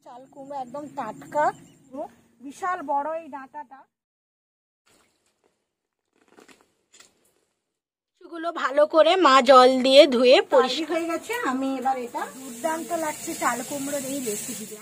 চাল কুমড়ো একদম টাটকা, বিশাল বড় এই ডাঁটাটা। গুলো ভালো করে মা জল দিয়ে ধুয়ে পরিষ্কার হয়ে গেছে। আমি এবার এটা দুর্দান্ত লাগছে চাল কুমড়োর এই রেসিপিটা।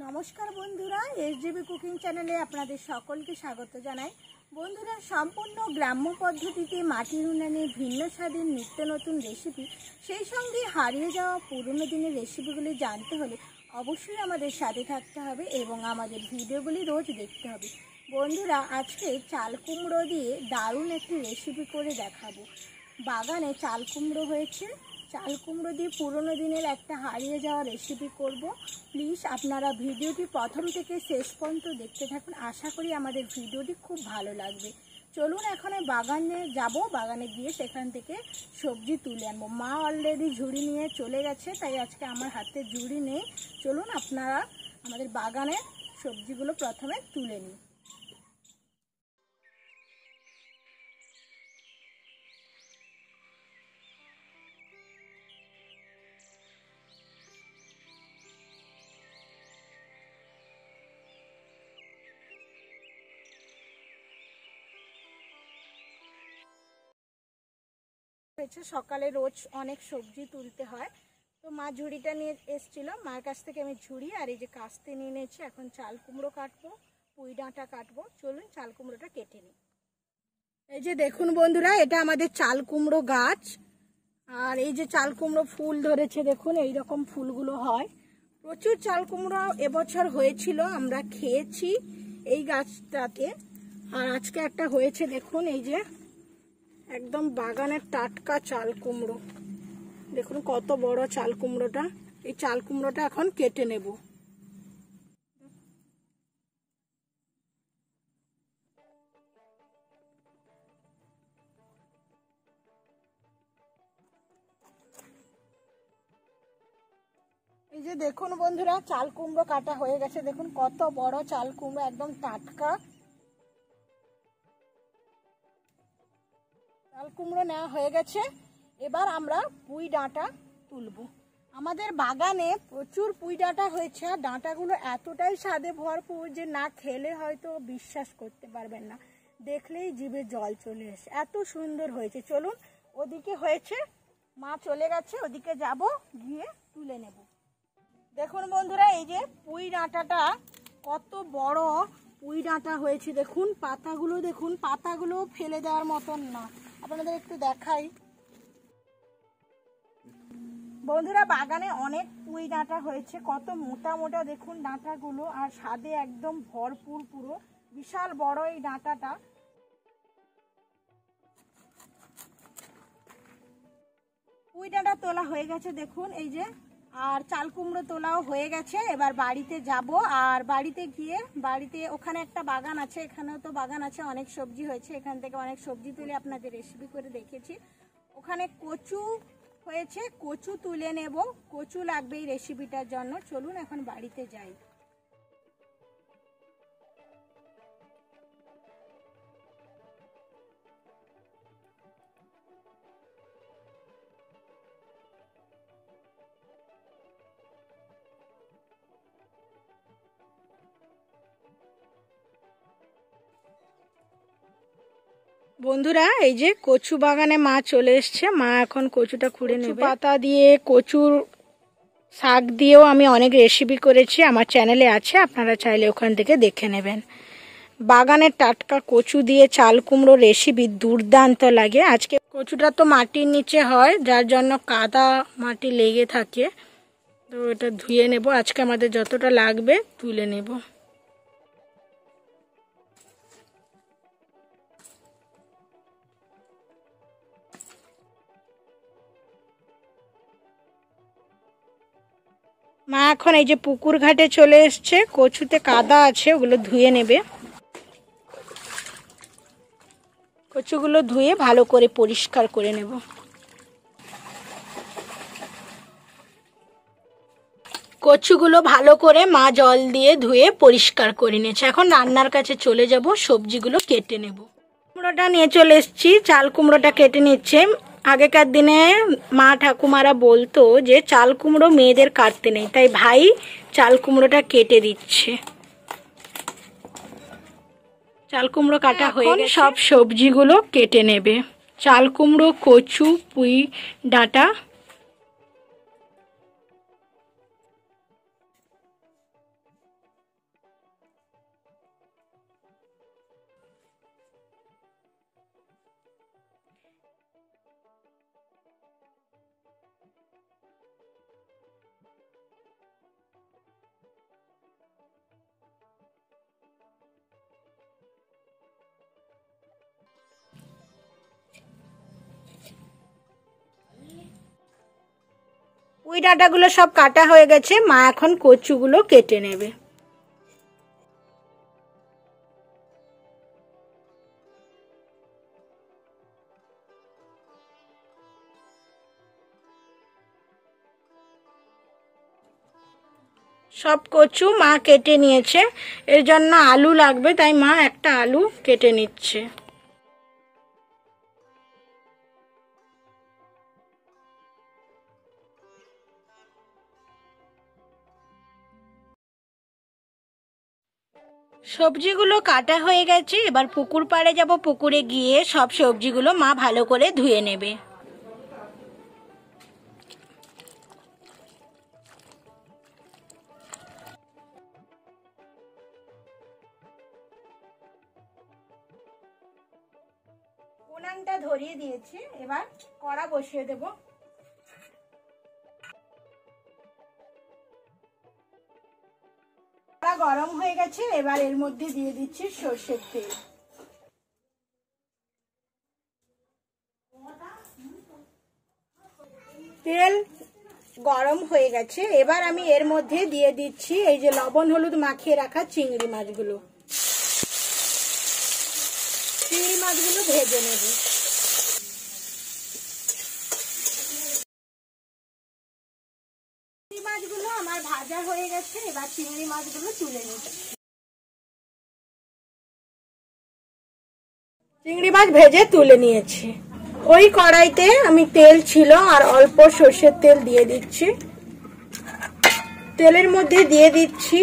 নমস্কার বন্ধুরা, এসজিবি কুকিং চ্যানেলে আপনাদের সকলকে স্বাগত জানাই। বন্ধুরা, সম্পূর্ণ গ্রাম্য পদ্ধতিতে মাটির উনানে ভিন্ন স্বাদের নিত্য নতুন রেসিপি, সেই সঙ্গে হারিয়ে যাওয়া পুরনো দিনের রেসিপিগুলি জানতে হলে অবশ্যই আমাদের সাথে থাকতে হবে এবং আমাদের ভিডিওগুলি রোজ দেখতে হবে। বন্ধুরা, আজকে চাল কুমড়ো দিয়ে দারুণ একটি রেসিপি করে দেখাবো। বাগানে চাল কুমড়ো হয়েছে, চাল কুমড়ো দিয়ে পুরনো দিনের একটা হারিয়ে যাওয়া রেসিপি করব। প্লিজ আপনারা ভিডিওটি প্রথম থেকে শেষ পর্যন্ত দেখতে থাকুন। আশা করি আমাদের ভিডিওটি খুব ভালো লাগবে। চলুন এখন বাগানে যাব, বাগানে গিয়ে সেখান থেকে সবজি তুলে আনবো। মা অলরেডি ঝুড়ি নিয়ে চলে গেছে, তাই আজকে আমার হাতে ঝুড়ি নেই। চলুন আপনারা আমাদের বাগানের সবজিগুলো প্রথমে তুলে নিই। সকালে রোজ অনেক সবজি তুলতে হয়, তো মা ঝুড়িটা নিয়ে এসেছিল। মার কাছ থেকে আমি ঝুড়ি আর এই যে কাস্তে নিয়ে নিয়েছি। এখন চাল কুমড়ো কাটবো, পুঁই ডাঁটা কাটবো। চলুন চাল কুমড়োটা কেটে নিই। এই যে দেখুন বন্ধুরা, এটা আমাদের চাল কুমড়ো গাছ। আর এই যে চাল কুমড়ো ফুল ধরেছে, দেখুন এই রকম ফুলগুলো হয়। প্রচুর চাল কুমড়ো এবছর হয়েছিল, আমরা খেয়েছি এই গাছটাতে। আর আজকে একটা হয়েছে, দেখুন এই যে একদম বাগানের টাটকা চাল কুমড়ো। দেখুন কত বড় চাল কুমড়োটা। এই চাল কুমড়োটা এখন কেটে নেব। এই যে দেখুন বন্ধুরা, চাল কুমড়ো কাটা হয়ে গেছে। দেখুন কত বড় চাল কুমড়ো, একদম টাটকা চাল কুমড়ো নেওয়া হয়ে গেছে। এবার আমরা পুঁই ডাঁটা তুলব। আমাদের বাগানে প্রচুর পুঁই ডাঁটা হয়েছে, আর ডাঁটাগুলো এতটাই স্বাদে ভরপুর যে না খেলে হয়তো বিশ্বাস করতে পারবেন না, দেখলেই জিভে জল চলে আসে, এত সুন্দর হয়েছে। চলুন, ওদিকে হয়েছে, মা চলে গেছে, ওদিকে যাব, গিয়ে তুলে নেব। দেখুন বন্ধুরা, এই যে পুঁই ডাঁটাটা কত বড় পুঁই ডাঁটা হয়েছে। দেখুন পাতাগুলো, দেখুন পাতাগুলো ফেলে দেওয়ার মতন না। আপনাদের একটু দেখাই বন্ধুরা, বাগানে অনেক পুঁই ডাঁটা হয়েছে, কত মোটা মোটা দেখুন ডাঁটাগুলো, আর স্বাদে একদম ভরপুর, পুরো বিশাল বড় এই ডাঁটাটা। পুঁই ডাঁটা তোলা হয়ে গেছে দেখুন এই যে, আর চাল কুমড়ো তোলাও হয়ে গেছে। এবার বাড়িতে যাব, আর বাড়িতে গিয়ে ওখানে একটা বাগান আছে, এখানেও তো বাগান আছে, অনেক সবজি হয়েছে, এখান থেকে অনেক সবজি তুলে আপনাদের রেসিপি করে দেখেছি। ওখানে কচু হয়েছে, কচু তুলে নেব, কচু লাগবে এই রেসিপিটার জন্য। চলুন এখন বাড়িতে যাই। বন্ধুরা, এই যে কচু বাগানে মা চলে এসছে, মা এখন কচুটা খুঁড়ে নেবে। পাতা দিয়ে, কচুর শাক দিয়েও আমি অনেক রেসিপি করেছি, আমার চ্যানেলে আছে, আপনারা চাইলে ওখান থেকে দেখে নেবেন। বাগানের টাটকা কচু দিয়ে চাল কুমড়ো রেসিপি দুর্দান্ত লাগে। আজকে কচুটা তো মাটির নিচে হয়, যার জন্য কাদা মাটি লেগে থাকে, তো এটা ধুয়ে নেব। আজকে আমাদের যতটা লাগবে তুলে নেব। মা এখন এই যে পুকুর ঘাটে চলে এসছে, কচুতে কাদা আছে, ওগুলো ধুয়ে নেবে। কচুগুলো ধুয়ে ভালো করে পরিষ্কার করে নেব। কচুগুলো ভালো করে মা জল দিয়ে ধুয়ে পরিষ্কার করে নিয়েছে। এখন রান্নার কাছে চলে যাব, সবজিগুলো কেটে নেব। কুমড়োটা নিয়ে চলে এসেছি, চাল কুমড়োটা কেটে নিচ্ছে। আগেকার দিনে মা ঠাকুমারা বলতো যে চাল কুমড়ো মেয়েদের কাটতে নেই, তাই ভাই চাল কুমড়োটা কেটে দিচ্ছে। চাল কুমড়ো কাটা হয়ে গেছে, সব সবজিগুলো কেটে নেবে। চাল কুমড়ো, কচু, পুঁই ডাঁটা। পুঁই ডাঁটাগুলো সব কাটা হয়ে গেছে, মা এখন কচুগুলো কেটে নেবে। সব কচু মা কেটে নিয়েছে, এর জন্য আলু লাগবে, তাই মা একটা আলু কেটে নিচ্ছে। সবজিগুলো কাটা হয়ে গেছে, এবার পুকুর পাড়ে যাব। পুকুরে গিয়ে সব সবজিগুলো মা ভালো করে ধুয়ে নেবে। উনানটা ধরিয়ে দিয়েছি, এবার কড়া বসিয়ে দেব। কড়া গরম হয়ে গেছে, এবার এর মধ্যে দিয়ে দিচ্ছি সর্ষের তেল। তেল গরম হয়ে গেছে, এবার আমি এর মধ্যে দিয়ে দিচ্ছি এই যে লবণ হলুদ মাখিয়ে রাখা চিংড়ি মাছগুলো। চিংড়ি মাছগুলো ভেজে নেব। চিংড়ি মাছগুলো আমার ভাজা হয়ে গেছে, এবার চিংড়ি মাছগুলো তুলে নিচ্ছি। চিংড়ি মাছ ভেজে তুলে নিয়েছি। ওই কড়াইতে আমি তেল ছিল আর অল্প সর্ষের তেল দিয়ে দিচ্ছি। তেলের মধ্যে দিয়ে দিচ্ছি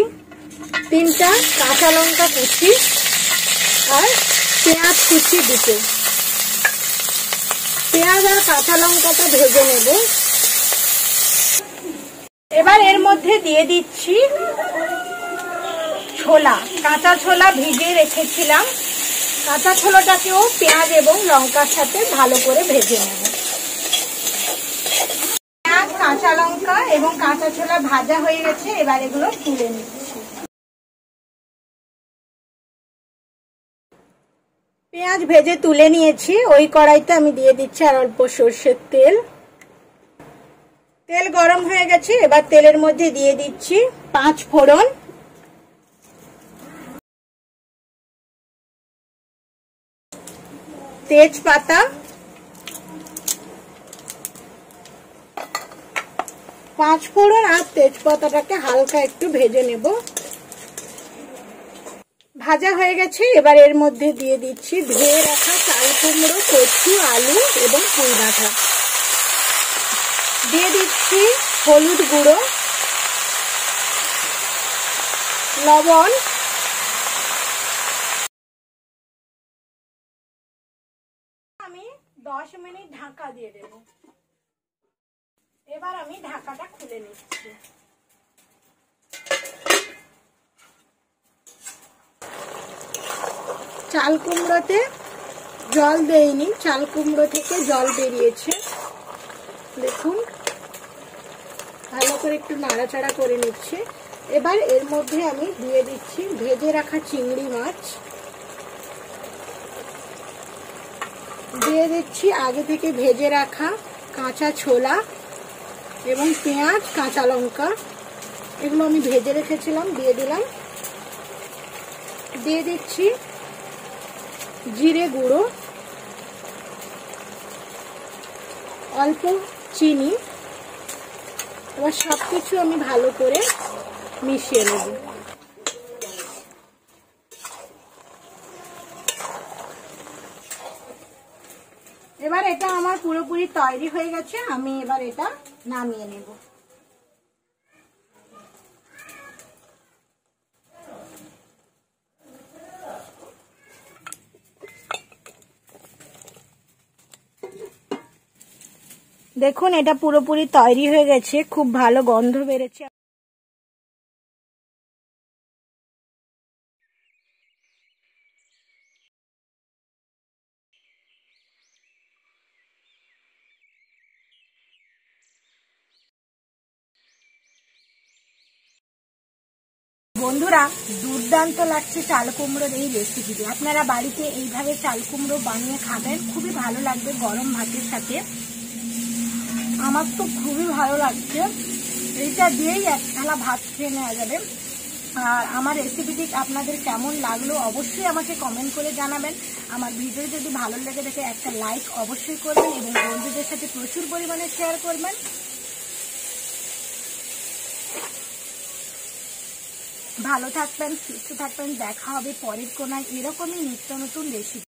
3টা কাঁচা লঙ্কা কুচি আর পেঁয়াজ কুচি দুটো। পেঁয়াজ আর কাঁচা লঙ্কাটা ভেজে নেব। এবার এর মধ্যে দিয়ে দিচ্ছি ছোলা, কাঁচা ছোলা ভিজিয়ে রেখেছিলাম। কাঁচা ছোলাটাকেও পেঁয়াজ এবং লঙ্কার সাথে ভালো করে ভেজে নেব। পেঁয়াজ, কাঁচা লঙ্কা এবং কাঁচা ছোলা ভাজা হয়ে গেছে, এবার এগুলো তুলে নিচ্ছি। পেঁয়াজ ভেজে তুলে নিয়েছি, ওই কড়াইতে আমি দিয়ে দিচ্ছি আর অল্প সর্ষের তেল। তেল গরম হয়ে গেছে, এবার তেলের মধ্যে দিয়ে দিচ্ছি 5 ফোড়ন, তেজপাতা, 5 ফোড়ন আর তেজপাতাটাকে হালকা একটু ভেজে নেব। ভাজা হয়ে গেছে, এবার এর মধ্যে দিয়ে দিচ্ছি ধুয়ে রাখা চাল কুমড়ো, কচু, আলু এবং পুঁই ডাঁটা। দিয়ে দিচ্ছি হলুদ গুঁড়ো, লবণ, আমি 10 মিনিট ঢাকা দিয়ে দেব। এবার আমি ঢাকাটা খুলে নিচ্ছি। চাল কুমড়োতে জল দেইনি, চাল কুমড়ো থেকে জল বেরিয়েছে, দেখুন। ভালো করে একটু নাড়াচাড়া করে নিচ্ছে। এবার এর মধ্যে আমি দিয়ে দিচ্ছি ভেজে রাখা চিংড়ি মাছ, দিয়ে দিচ্ছি আগে থেকে ভেজে রাখা কাঁচা ছোলা এবং পেঁয়াজ, কাঁচা লঙ্কা, এগুলো আমি ভেজে রেখেছিলাম, দিয়ে দিলাম। দিয়ে দিচ্ছি জিরে গুঁড়ো, অল্প চিনি, এবার সবকিছু আমি ভালো করে মিশিয়ে নেব। এবার এটা আমার পুরোপুরি তৈরি হয়ে গেছে, আমি এবার এটা নামিয়ে নেব। দেখুন এটা পুরোপুরি তৈরি হয়ে গেছে, খুব ভালো গন্ধ বেরোচ্ছে। বন্ধুরা, দুর্দান্ত লাগছে চাল কুমড়োর এই রেসিপিটি। আপনারা বাড়িতে এইভাবে চাল কুমড়ো বানিয়ে খাবেন, খুবই ভালো লাগবে গরম ভাতের সাথে। আমার তো খুবই ভালো লাগছে, এইটা দিয়েই এক থালা ভাত খেয়ে নেওয়া যাবে। আর আমার রেসিপিটি আপনাদের কেমন লাগলো অবশ্যই আমাকে কমেন্ট করে জানাবেন। আমার ভিডিও যদি ভালো লেগে থাকে একটা লাইক অবশ্যই করবেন এবং বন্ধুদের সাথে প্রচুর পরিমাণে শেয়ার করবেন। ভালো থাকবেন, সুস্থ থাকবেন, দেখা হবে পরের কোনায় এরকমই নিত্য নতুন রেসিপি।